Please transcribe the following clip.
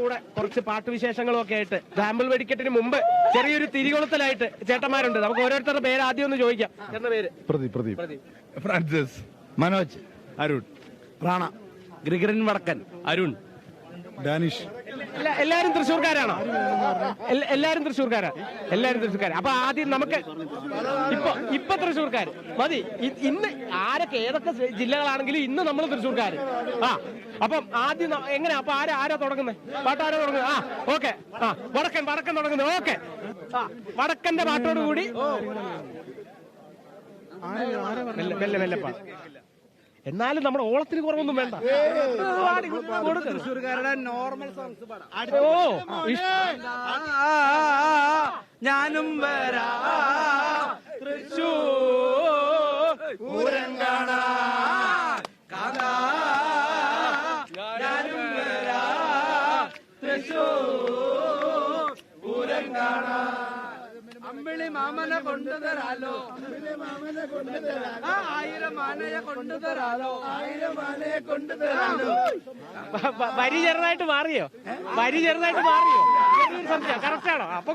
കൂടെ കുറച്ച് പാട്ടുവിശേഷങ്ങളും ഒക്കെ ആയിട്ട് സാമ്പിൾ വെടിക്കെട്ടിന് മുമ്പ് ചെറിയൊരു തിരികൊളുത്തലായിട്ട് ചേട്ടന്മാരുണ്ട്. നമുക്ക് ഓരോരുത്തരുടെ പേര് ആദ്യം ഒന്ന് ചോദിക്കാം. ചേട്ടന്റെ പേര്? പ്രദീപ്, ഫ്രാൻസിസ്, മനോജ്, അരുൺ, റാണ, ഗ്രിഗറിൻ വടക്കൻ, അരുൺ, ഡാനിഷ്. എല്ലാരും തൃശ്ശൂർക്കാരാണോ? എല്ലാരും തൃശ്ശൂർക്കാരാ. അപ്പൊ ആദ്യം നമുക്ക് ഇപ്പൊ തൃശ്ശൂർക്കാർ മതി. ഇന്ന് ആരൊക്കെ ഏതൊക്കെ ജില്ലകളാണെങ്കിലും ഇന്ന് നമ്മൾ തൃശ്ശൂർക്കാര്. അപ്പം ആദ്യം എങ്ങനെയാ? അപ്പൊ ആരാ തുടങ്ങുന്നത്? പാട്ടാരാ തുടങ്ങുന്നത്? ഓക്കെ. വടക്കൻ തുടങ്ങുന്നത്. ഓക്കെ. വടക്കന്റെ പാട്ടോടുകൂടി മെല്ലെ പാ. എന്നാലും നമ്മുടെ ഓളത്തിന് കുറവൊന്നും വേണ്ട. തൃശ്ശൂർക്കാരുടെ നോർമൽ സോങ്സ് ഞാനും വരാ തൃശ്ശൂർ പൂരം കാണാ ഞാനും വരാ തൃശ്ശൂർ പൂരം കാണാ അമ്പിളി മാമനെ കൊണ്ടുതരാലോ 1000 ആനയെ കൊണ്ടുതരാലോ വരി ചെറുതായിട്ട് മാറിയോ? കറക്റ്റാണോ? അപ്പൊ